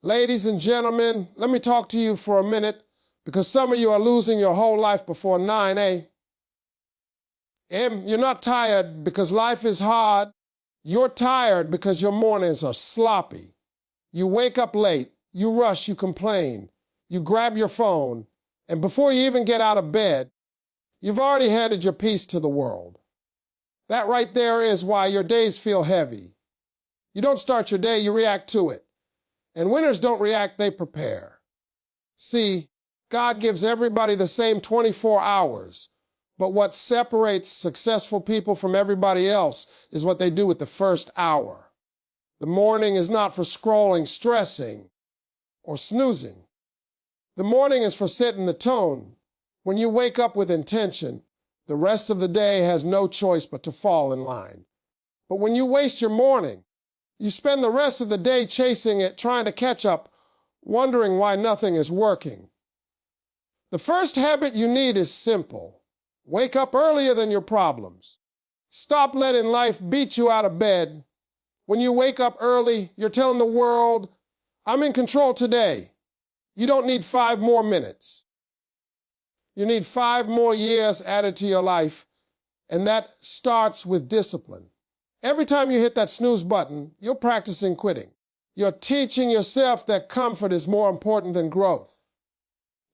Ladies and gentlemen, let me talk to you for a minute because some of you are losing your whole life before 9 a.m. You're not tired because life is hard. You're tired because your mornings are sloppy. You wake up late, you rush, you complain, you grab your phone, and before you even get out of bed, you've already handed your piece to the world. That right there is why your days feel heavy. You don't start your day, you react to it. And winners don't react, they prepare. See, God gives everybody the same 24 hours, but what separates successful people from everybody else is what they do with the first hour. The morning is not for scrolling, stressing, or snoozing. The morning is for setting the tone. When you wake up with intention, the rest of the day has no choice but to fall in line. But when you waste your morning, you spend the rest of the day chasing it, trying to catch up, wondering why nothing is working. The first habit you need is simple. Wake up earlier than your problems. Stop letting life beat you out of bed. When you wake up early, you're telling the world, I'm in control today. You don't need 5 more minutes. You need 5 more years added to your life, and that starts with discipline. Every time you hit that snooze button, you're practicing quitting. You're teaching yourself that comfort is more important than growth.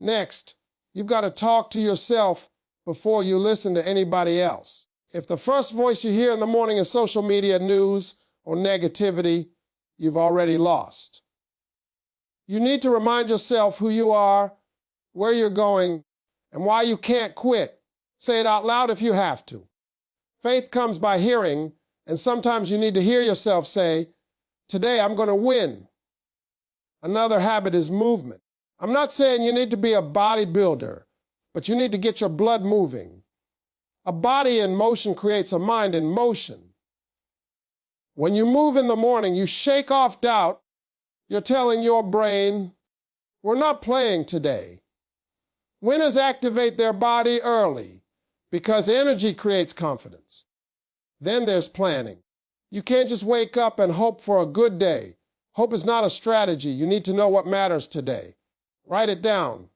Next, you've got to talk to yourself before you listen to anybody else. If the first voice you hear in the morning is social media, news, or negativity, you've already lost. You need to remind yourself who you are, where you're going, and why you can't quit. Say it out loud if you have to. Faith comes by hearing, and sometimes you need to hear yourself say, today I'm going to win. Another habit is movement. I'm not saying you need to be a bodybuilder, but you need to get your blood moving. A body in motion creates a mind in motion. When you move in the morning, you shake off doubt. You're telling your brain, we're not playing today. Winners activate their body early because energy creates confidence. Then there's planning. You can't just wake up and hope for a good day. Hope is not a strategy. You need to know what matters today. Write it down.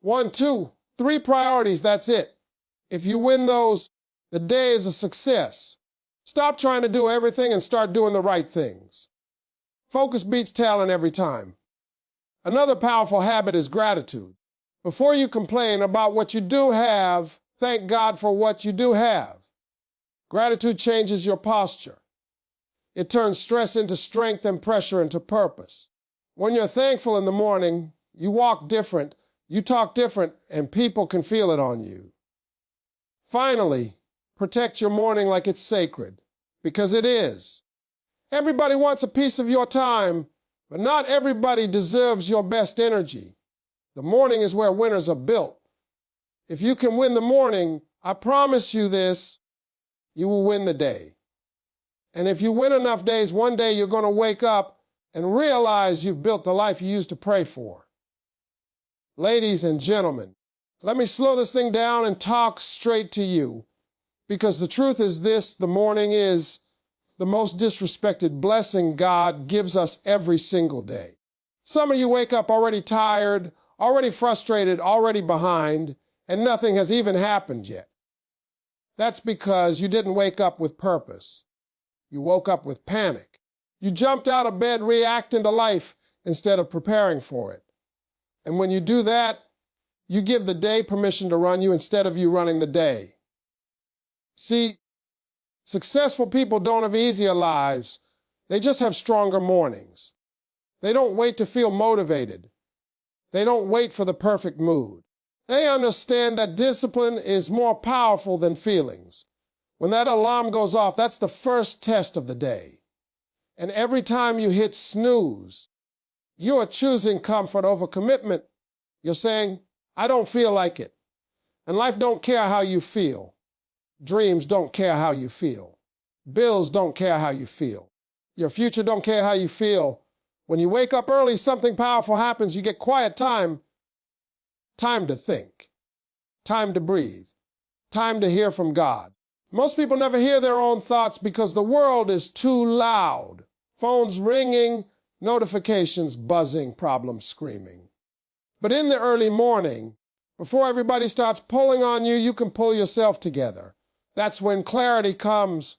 1, 2, 3 priorities, that's it. If you win those, the day is a success. Stop trying to do everything and start doing the right things. Focus beats talent every time. Another powerful habit is gratitude. Before you complain about what you do have, thank God for what you do have. Gratitude changes your posture. It turns stress into strength and pressure into purpose. When you're thankful in the morning, you walk different, you talk different, and people can feel it on you. Finally, protect your morning like it's sacred, because it is. Everybody wants a piece of your time, but not everybody deserves your best energy. The morning is where winners are built. If you can win the morning, I promise you this, you will win the day. And if you win enough days, one day you're going to wake up and realize you've built the life you used to pray for. Ladies and gentlemen, let me slow this thing down and talk straight to you. Because the truth is this, the morning is the most disrespected blessing God gives us every single day. Some of you wake up already tired, already frustrated, already behind, and nothing has even happened yet. That's because you didn't wake up with purpose. You woke up with panic. You jumped out of bed reacting to life instead of preparing for it. And when you do that, you give the day permission to run you instead of you running the day. See, successful people don't have easier lives. They just have stronger mornings. They don't wait to feel motivated. They don't wait for the perfect mood. They understand that discipline is more powerful than feelings. When that alarm goes off, that's the first test of the day. And every time you hit snooze, you are choosing comfort over commitment. You're saying, I don't feel like it. And life don't care how you feel. Dreams don't care how you feel. Bills don't care how you feel. Your future don't care how you feel. When you wake up early, something powerful happens. You get quiet time. Time to think. Time to breathe. Time to hear from God. Most people never hear their own thoughts because the world is too loud. Phones ringing, notifications buzzing, problems screaming. But in the early morning, before everybody starts pulling on you, you can pull yourself together. That's when clarity comes.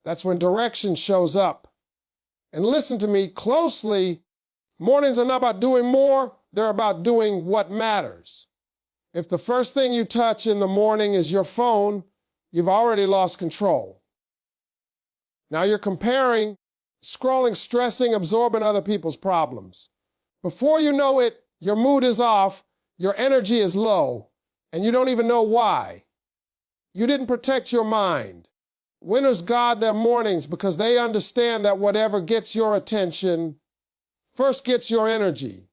That's when direction shows up. And listen to me closely. Mornings are not about doing more. They're about doing what matters. If the first thing you touch in the morning is your phone, you've already lost control. Now you're comparing, scrolling, stressing, absorbing other people's problems. Before you know it, your mood is off, your energy is low, and you don't even know why. You didn't protect your mind. Winners guard their mornings because they understand that whatever gets your attention first gets your energy.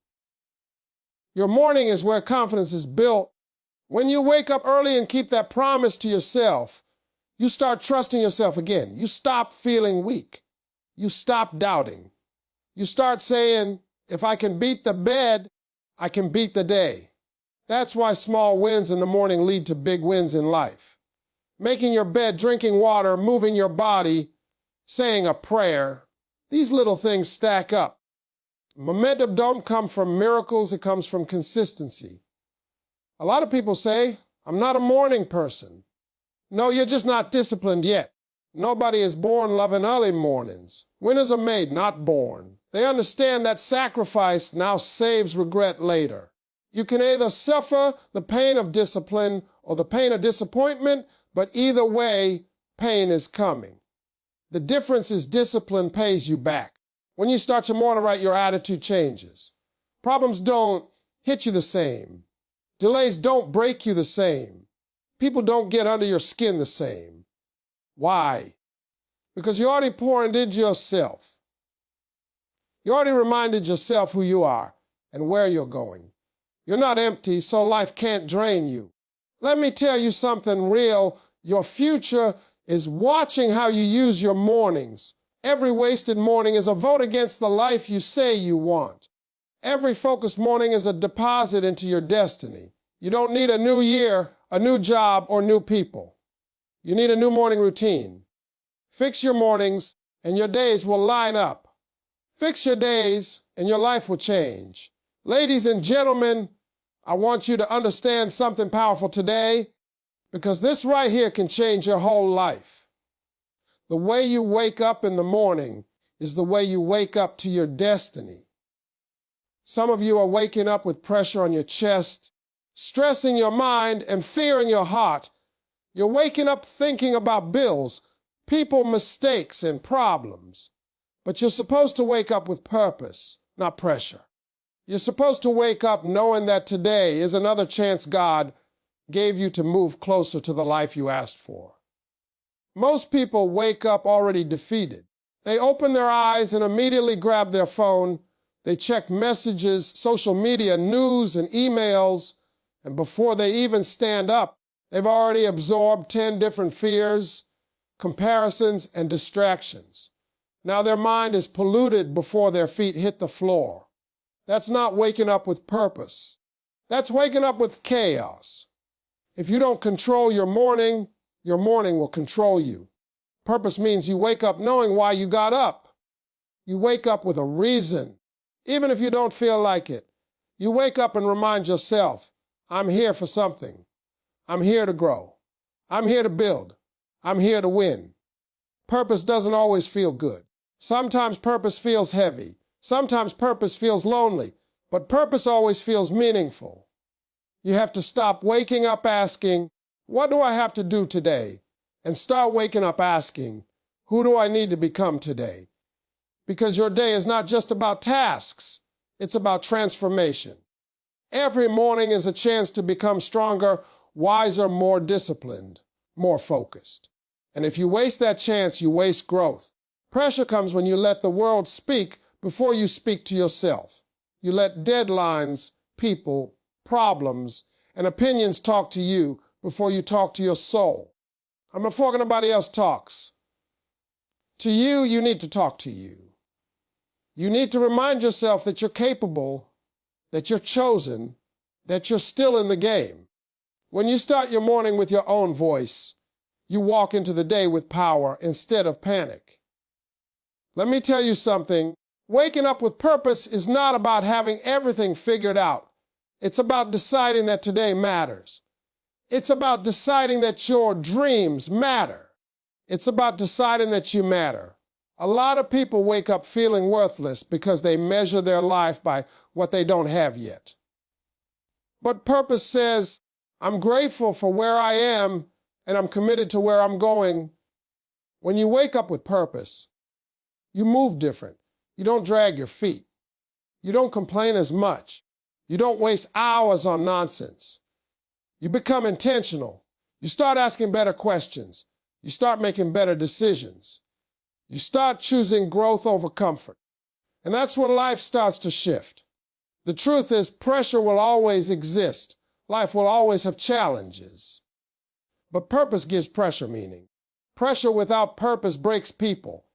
Your morning is where confidence is built. When you wake up early and keep that promise to yourself, you start trusting yourself again. You stop feeling weak. You stop doubting. You start saying, if I can beat the bed, I can beat the day. That's why small wins in the morning lead to big wins in life. Making your bed, drinking water, moving your body, saying a prayer, these little things stack up. Momentum don't come from miracles, it comes from consistency. A lot of people say, I'm not a morning person. No, you're just not disciplined yet. Nobody is born loving early mornings. Winners are made, not born. They understand that sacrifice now saves regret later. You can either suffer the pain of discipline or the pain of disappointment, but either way, pain is coming. The difference is discipline pays you back. When you start your morning right, your attitude changes. Problems don't hit you the same. Delays don't break you the same. People don't get under your skin the same. Why? Because you already poured into yourself. You already reminded yourself who you are and where you're going. You're not empty, so life can't drain you. Let me tell you something real. Your future is watching how you use your mornings. Every wasted morning is a vote against the life you say you want. Every focused morning is a deposit into your destiny. You don't need a new year, a new job, or new people. You need a new morning routine. Fix your mornings, and your days will line up. Fix your days, and your life will change. Ladies and gentlemen, I want you to understand something powerful today, because this right here can change your whole life. The way you wake up in the morning is the way you wake up to your destiny. Some of you are waking up with pressure on your chest, stress in your mind, and fear in your heart. You're waking up thinking about bills, people, mistakes, and problems. But you're supposed to wake up with purpose, not pressure. You're supposed to wake up knowing that today is another chance God gave you to move closer to the life you asked for. Most people wake up already defeated. They open their eyes and immediately grab their phone. They check messages, social media, news, and emails, and before they even stand up, they've already absorbed 10 different fears, comparisons, and distractions. Now their mind is polluted before their feet hit the floor. That's not waking up with purpose. That's waking up with chaos. If you don't control your morning will control you. Purpose means you wake up knowing why you got up. You wake up with a reason, even if you don't feel like it. You wake up and remind yourself, I'm here for something. I'm here to grow. I'm here to build. I'm here to win. Purpose doesn't always feel good. Sometimes purpose feels heavy. Sometimes purpose feels lonely. But purpose always feels meaningful. You have to stop waking up asking, what do I have to do today? And start waking up asking, who do I need to become today? Because your day is not just about tasks. It's about transformation. Every morning is a chance to become stronger, wiser, more disciplined, more focused. And if you waste that chance, you waste growth. Pressure comes when you let the world speak before you speak to yourself. You let deadlines, people, problems, and opinions talk to you before you talk to your soul. I'm not before anybody else talks. To you, you need to talk to you. You need to remind yourself that you're capable, that you're chosen, that you're still in the game. When you start your morning with your own voice, you walk into the day with power instead of panic. Let me tell you something. Waking up with purpose is not about having everything figured out. It's about deciding that today matters. It's about deciding that your dreams matter. It's about deciding that you matter. A lot of people wake up feeling worthless because they measure their life by what they don't have yet. But purpose says, I'm grateful for where I am and I'm committed to where I'm going. When you wake up with purpose, you move different. You don't drag your feet. You don't complain as much. You don't waste hours on nonsense. You become intentional. You start asking better questions. You start making better decisions. You start choosing growth over comfort. And that's when life starts to shift. The truth is, pressure will always exist. Life will always have challenges. But purpose gives pressure meaning. Pressure without purpose breaks people.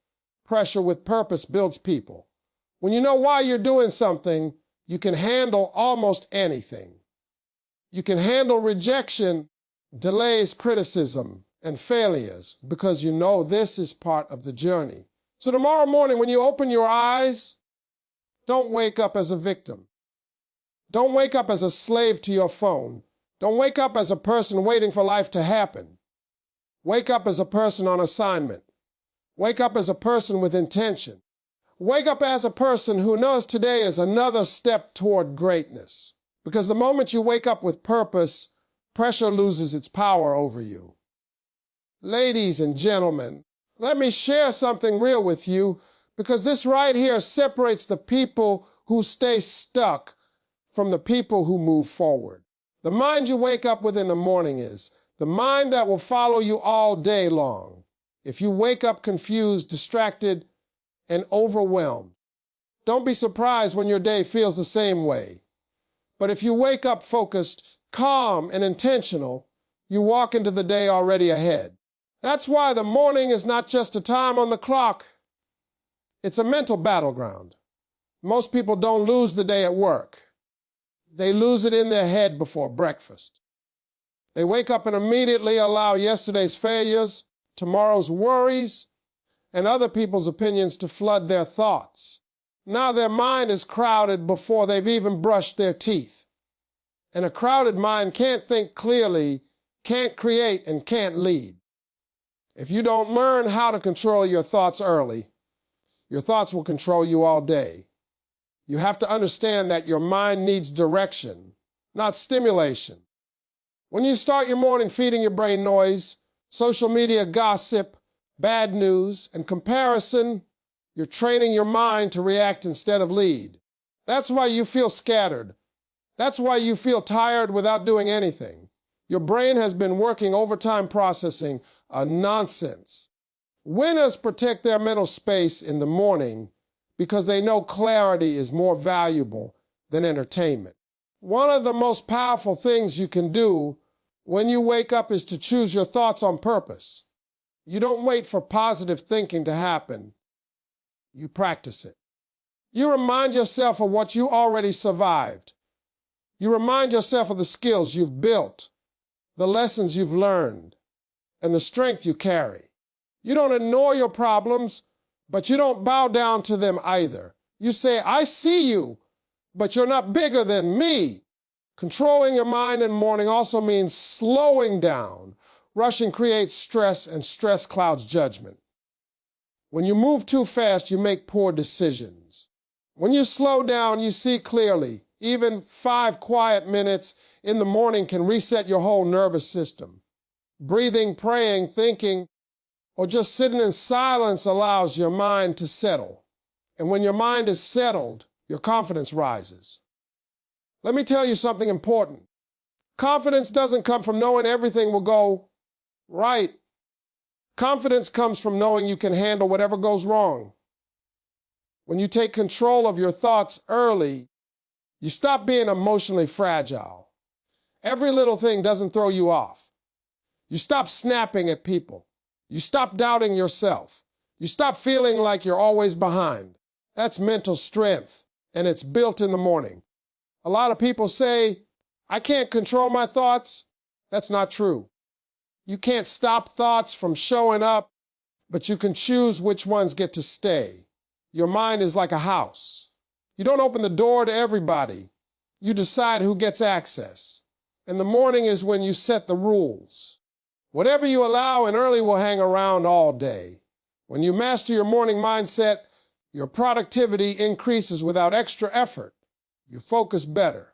Pressure with purpose builds people. When you know why you're doing something, you can handle almost anything. You can handle rejection, delays, criticism, and failures because you know this is part of the journey. So tomorrow morning, when you open your eyes, don't wake up as a victim. Don't wake up as a slave to your phone. Don't wake up as a person waiting for life to happen. Wake up as a person on assignment. Wake up as a person with intention. Wake up as a person who knows today is another step toward greatness. Because the moment you wake up with purpose, pressure loses its power over you. Ladies and gentlemen, let me share something real with you, because this right here separates the people who stay stuck from the people who move forward. The mind you wake up with in the morning is the mind that will follow you all day long. If you wake up confused, distracted, and overwhelmed, don't be surprised when your day feels the same way. But if you wake up focused, calm, and intentional, you walk into the day already ahead. That's why the morning is not just a time on the clock. It's a mental battleground. Most people don't lose the day at work. They lose it in their head before breakfast. They wake up and immediately allow yesterday's failures, tomorrow's worries, and other people's opinions to flood their thoughts. Now their mind is crowded before they've even brushed their teeth. And a crowded mind can't think clearly, can't create, and can't lead. If you don't learn how to control your thoughts early, your thoughts will control you all day. You have to understand that your mind needs direction, not stimulation. When you start your morning feeding your brain noise, social media gossip, bad news, and comparison, you're training your mind to react instead of lead. That's why you feel scattered. That's why you feel tired without doing anything. Your brain has been working overtime processing nonsense. Winners protect their mental space in the morning because they know clarity is more valuable than entertainment. One of the most powerful things you can do when you wake up is to choose your thoughts on purpose. You don't wait for positive thinking to happen. You practice it. You remind yourself of what you already survived. You remind yourself of the skills you've built, the lessons you've learned, and the strength you carry. You don't ignore your problems, but you don't bow down to them either. You say, I see you, but you're not bigger than me. Controlling your mind in the morning also means slowing down. Rushing creates stress, and stress clouds judgment. When you move too fast, you make poor decisions. When you slow down, you see clearly. Even 5 quiet minutes in the morning can reset your whole nervous system. Breathing, praying, thinking, or just sitting in silence allows your mind to settle. And when your mind is settled, your confidence rises. Let me tell you something important. Confidence doesn't come from knowing everything will go right. Confidence comes from knowing you can handle whatever goes wrong. When you take control of your thoughts early, you stop being emotionally fragile. Every little thing doesn't throw you off. You stop snapping at people. You stop doubting yourself. You stop feeling like you're always behind. That's mental strength, and it's built in the morning. A lot of people say, I can't control my thoughts. That's not true. You can't stop thoughts from showing up, but you can choose which ones get to stay. Your mind is like a house. You don't open the door to everybody. You decide who gets access. And the morning is when you set the rules. Whatever you allow in early will hang around all day. When you master your morning mindset, your productivity increases without extra effort. You focus better.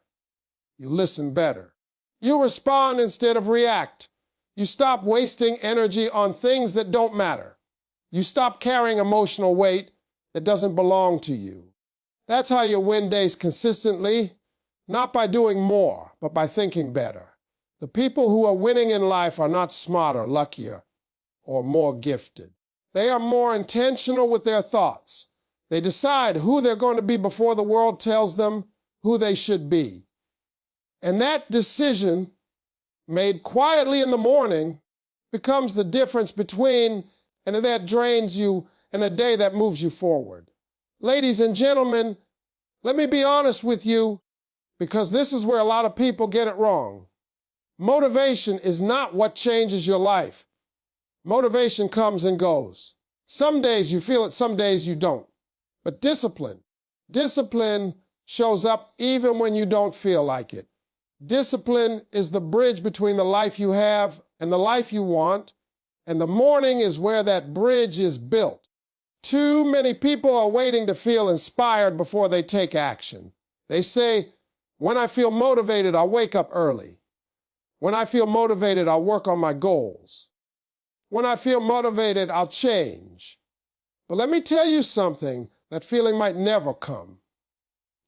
You listen better. You respond instead of react. You stop wasting energy on things that don't matter. You stop carrying emotional weight that doesn't belong to you. That's how you win days consistently, not by doing more, but by thinking better. The people who are winning in life are not smarter, luckier, or more gifted. They are more intentional with their thoughts. They decide who they're going to be before the world tells them who they should be. And that decision, made quietly in the morning, becomes the difference between and that drains you and a day that moves you forward. Ladies and gentlemen, let me be honest with you, because this is where a lot of people get it wrong. Motivation is not what changes your life. Motivation comes and goes. Some days you feel it, some days you don't. But discipline shows up even when you don't feel like it. Discipline is the bridge between the life you have and the life you want, and the morning is where that bridge is built. Too many people are waiting to feel inspired before they take action. They say, when I feel motivated, I'll wake up early. When I feel motivated, I'll work on my goals. When I feel motivated, I'll change. But let me tell you something, that feeling might never come.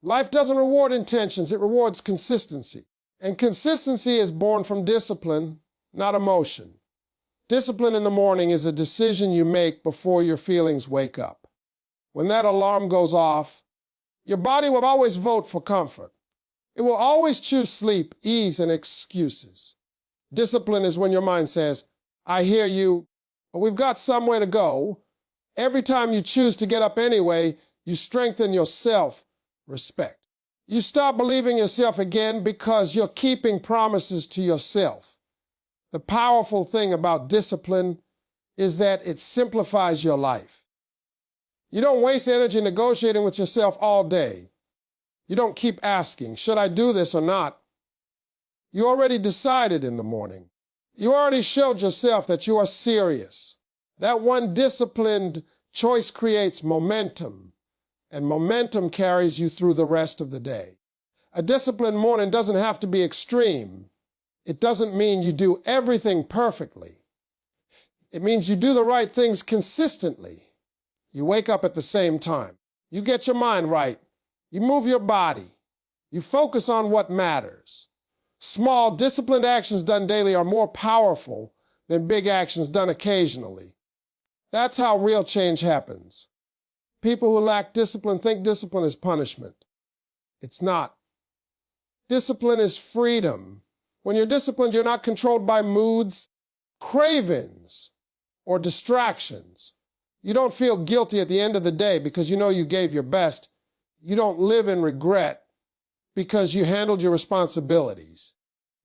Life doesn't reward intentions, it rewards consistency. And consistency is born from discipline, not emotion. Discipline in the morning is a decision you make before your feelings wake up. When that alarm goes off, your body will always vote for comfort. It will always choose sleep, ease, and excuses. Discipline is when your mind says, I hear you, but we've got somewhere to go. Every time you choose to get up anyway, you strengthen your self-respect. You stop believing yourself again because you're keeping promises to yourself. The powerful thing about discipline is that it simplifies your life. You don't waste energy negotiating with yourself all day. You don't keep asking, should I do this or not? You already decided in the morning. You already showed yourself that you are serious. That one disciplined choice creates momentum, and momentum carries you through the rest of the day. A disciplined morning doesn't have to be extreme. It doesn't mean you do everything perfectly. It means you do the right things consistently. You wake up at the same time. You get your mind right. You move your body. You focus on what matters. Small, disciplined actions done daily are more powerful than big actions done occasionally. That's how real change happens. People who lack discipline think discipline is punishment. It's not. Discipline is freedom. When you're disciplined, you're not controlled by moods, cravings, or distractions. You don't feel guilty at the end of the day because you know you gave your best. You don't live in regret because you handled your responsibilities.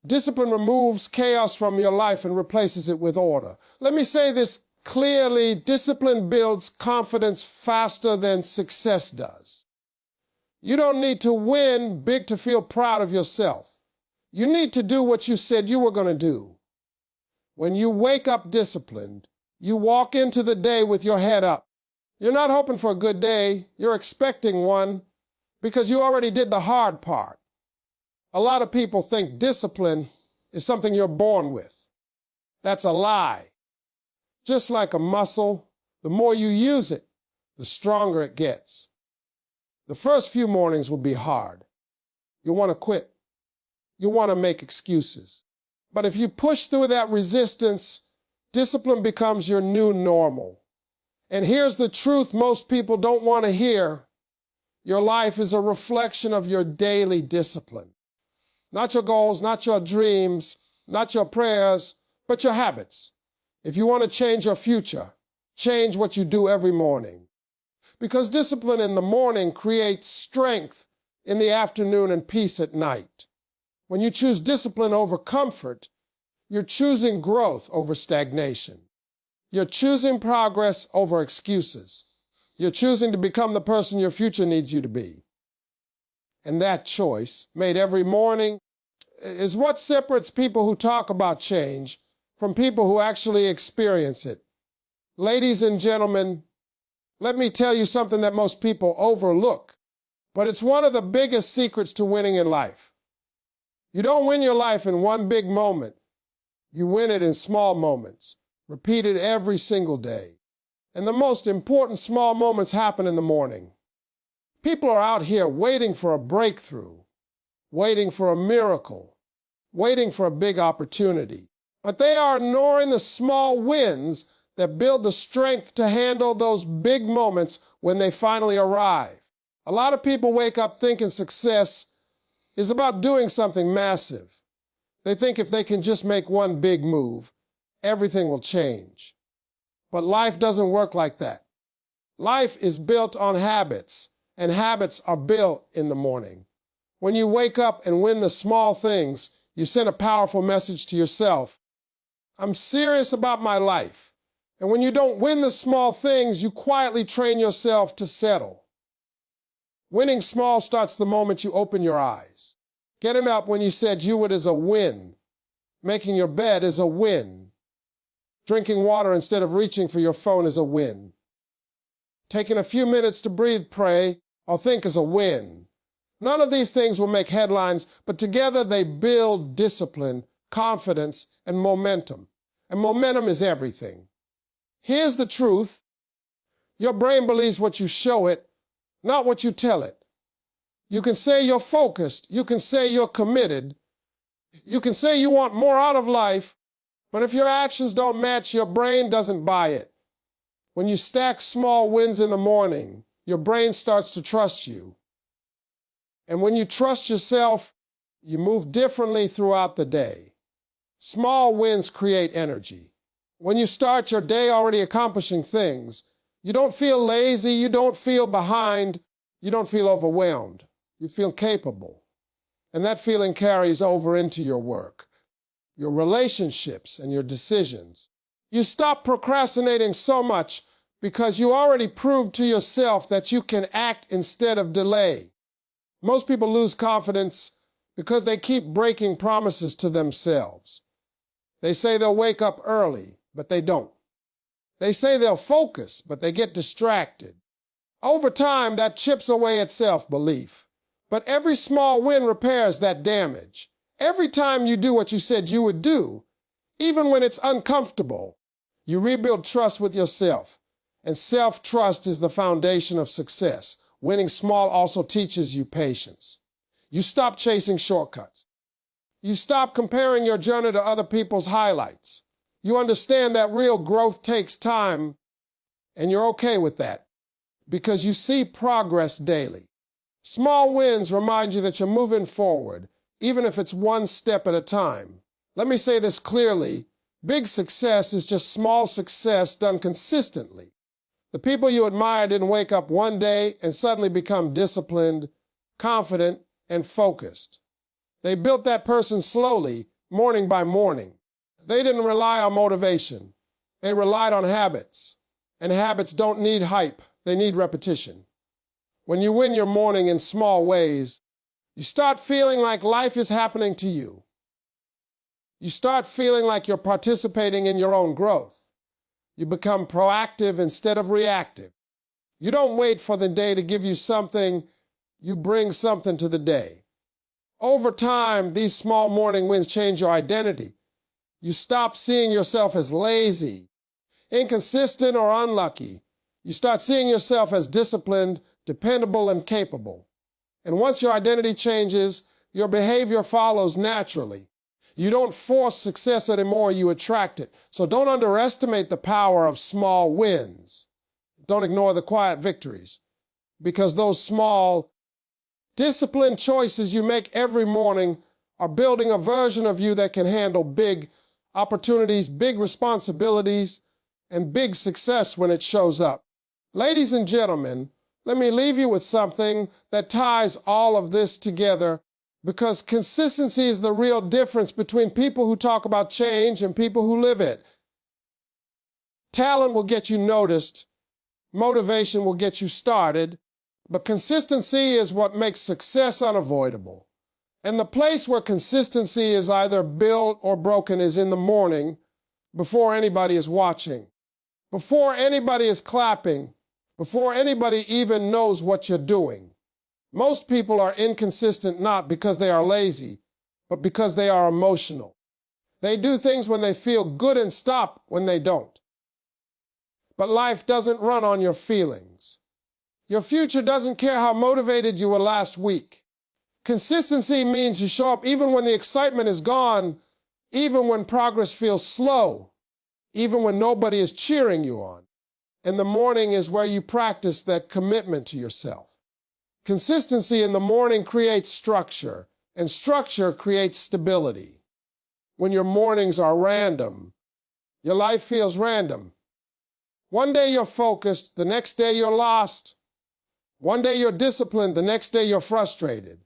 Discipline removes chaos from your life and replaces it with order. Let me say this clearly, discipline builds confidence faster than success does. You don't need to win big to feel proud of yourself. You need to do what you said you were going to do. When you wake up disciplined, you walk into the day with your head up. You're not hoping for a good day, you're expecting one because you already did the hard part. A lot of people think discipline is something you're born with. That's a lie. Just like a muscle, the more you use it, the stronger it gets. The first few mornings will be hard. You'll want to quit. You'll want to make excuses. But if you push through that resistance, discipline becomes your new normal. And here's the truth most people don't want to hear. Your life is a reflection of your daily discipline. Not your goals, not your dreams, not your prayers, but your habits. If you want to change your future, change what you do every morning. Because discipline in the morning creates strength in the afternoon and peace at night. When you choose discipline over comfort, you're choosing growth over stagnation. You're choosing progress over excuses. You're choosing to become the person your future needs you to be. And that choice, made every morning, is what separates people who talk about change from people who actually experience it. Ladies and gentlemen, let me tell you something that most people overlook, but it's one of the biggest secrets to winning in life. You don't win your life in one big moment. You win it in small moments, repeated every single day. And the most important small moments happen in the morning. People are out here waiting for a breakthrough, waiting for a miracle, waiting for a big opportunity. But they are ignoring the small wins that build the strength to handle those big moments when they finally arrive. A lot of people wake up thinking success is about doing something massive. They think if they can just make one big move, everything will change. But life doesn't work like that. Life is built on habits, and habits are built in the morning. When you wake up and win the small things, you send a powerful message to yourself. I'm serious about my life. And when you don't win the small things, you quietly train yourself to settle. Winning small starts the moment you open your eyes. Getting up when you said you would is a win. Making your bed is a win. Drinking water instead of reaching for your phone is a win. Taking a few minutes to breathe, pray, or think is a win. None of these things will make headlines, but together they build discipline, confidence, and momentum. And momentum is everything. Here's the truth. Your brain believes what you show it, not what you tell it. You can say you're focused. You can say you're committed. You can say you want more out of life, but if your actions don't match, your brain doesn't buy it. When you stack small wins in the morning, your brain starts to trust you. And when you trust yourself, you move differently throughout the day. Small wins create energy. When you start your day already accomplishing things, you don't feel lazy, you don't feel behind, you don't feel overwhelmed. You feel capable. And that feeling carries over into your work, your relationships, and your decisions. You stop procrastinating so much because you already proved to yourself that you can act instead of delay. Most people lose confidence because they keep breaking promises to themselves. They say they'll wake up early, but they don't. They say they'll focus, but they get distracted. Over time, that chips away at self-belief. But every small win repairs that damage. Every time you do what you said you would do, even when it's uncomfortable, you rebuild trust with yourself. And self-trust is the foundation of success. Winning small also teaches you patience. You stop chasing shortcuts. You stop comparing your journey to other people's highlights. You understand that real growth takes time, and you're okay with that because you see progress daily. Small wins remind you that you're moving forward, even if it's one step at a time. Let me say this clearly. Big success is just small success done consistently. The people you admire didn't wake up one day and suddenly become disciplined, confident, and focused. They built that person slowly, morning by morning. They didn't rely on motivation. They relied on habits. And habits don't need hype. They need repetition. When you win your morning in small ways, you start feeling like life is happening to you. You start feeling like you're participating in your own growth. You become proactive instead of reactive. You don't wait for the day to give you something. You bring something to the day. Over time, these small morning wins change your identity. You stop seeing yourself as lazy, inconsistent, or unlucky. You start seeing yourself as disciplined, dependable, and capable. And once your identity changes, your behavior follows naturally. You don't force success anymore, you attract it. So don't underestimate the power of small wins. Don't ignore the quiet victories, because those small, disciplined choices you make every morning are building a version of you that can handle big opportunities, big responsibilities, and big success when it shows up. Ladies and gentlemen, let me leave you with something that ties all of this together, because consistency is the real difference between people who talk about change and people who live it. Talent will get you noticed, Motivation will get you started, but consistency is what makes success unavoidable. And the place where consistency is either built or broken is in the morning, before anybody is watching, before anybody is clapping, before anybody even knows what you're doing. Most people are inconsistent not because they are lazy, but because they are emotional. They do things when they feel good and stop when they don't. But life doesn't run on your feelings. Your future doesn't care how motivated you were last week. Consistency means you show up even when the excitement is gone, even when progress feels slow, even when nobody is cheering you on. And the morning is where you practice that commitment to yourself. Consistency in the morning creates structure, and structure creates stability. When your mornings are random, your life feels random. One day you're focused, the next day you're lost. One day you're disciplined, the next day you're frustrated.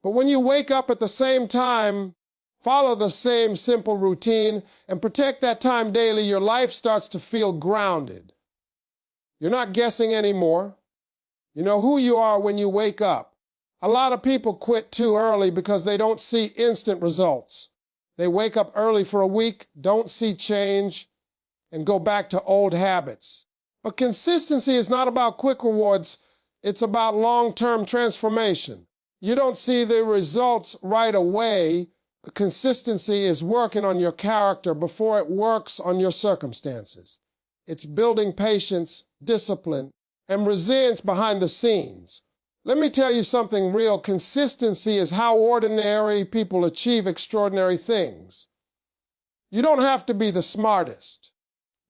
But when you wake up at the same time, follow the same simple routine, and protect that time daily, your life starts to feel grounded. You're not guessing anymore. You know who you are when you wake up. A lot of people quit too early because they don't see instant results. They wake up early for a week, don't see change, and go back to old habits. But consistency is not about quick rewards. It's about long-term transformation. You don't see the results right away. Consistency is working on your character before it works on your circumstances. It's building patience, discipline, and resilience behind the scenes. Let me tell you something real. Consistency is how ordinary people achieve extraordinary things. You don't have to be the smartest.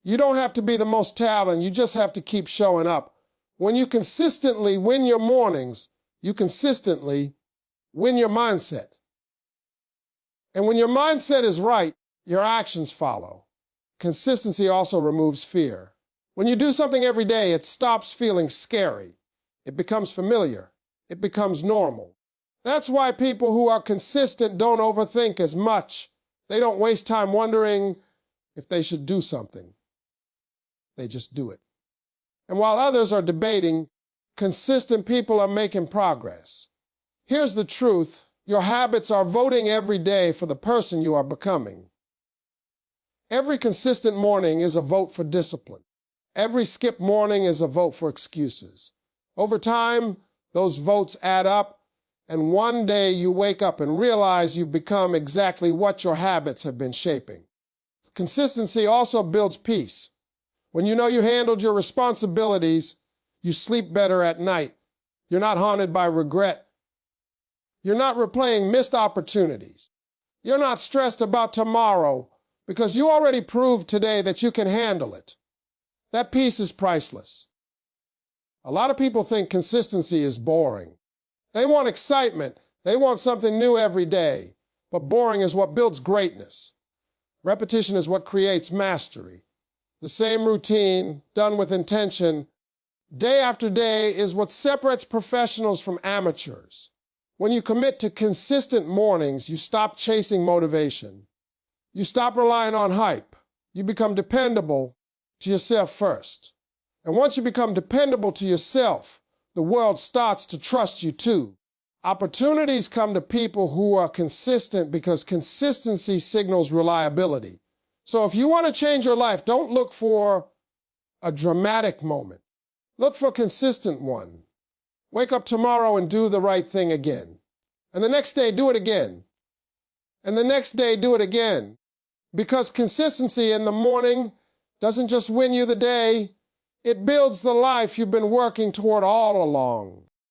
You don't have to be the most talented. You just have to keep showing up. When you consistently win your mornings, you consistently win your mindset. And when your mindset is right, your actions follow. Consistency also removes fear. When you do something every day, it stops feeling scary. It becomes familiar. It becomes normal. That's why people who are consistent don't overthink as much. They don't waste time wondering if they should do something. They just do it. And while others are debating, consistent people are making progress. Here's the truth. Your habits are voting every day for the person you are becoming. Every consistent morning is a vote for discipline. Every skipped morning is a vote for excuses. Over time, those votes add up, and one day you wake up and realize you've become exactly what your habits have been shaping. Consistency also builds peace. When you know you handled your responsibilities, you sleep better at night. You're not haunted by regret. You're not replaying missed opportunities. You're not stressed about tomorrow because you already proved today that you can handle it. That peace is priceless. A lot of people think consistency is boring. They want excitement. They want something new every day. But boring is what builds greatness. Repetition is what creates mastery. The same routine, done with intention, day after day, is what separates professionals from amateurs. When you commit to consistent mornings, you stop chasing motivation. You stop relying on hype. You become dependable to yourself first. And once you become dependable to yourself, the world starts to trust you too. Opportunities come to people who are consistent because consistency signals reliability. So if you want to change your life, don't look for a dramatic moment. Look for a consistent one. Wake up tomorrow and do the right thing again. And the next day, do it again. And the next day, do it again. Because consistency in the morning doesn't just win you the day, it builds the life you've been working toward all along.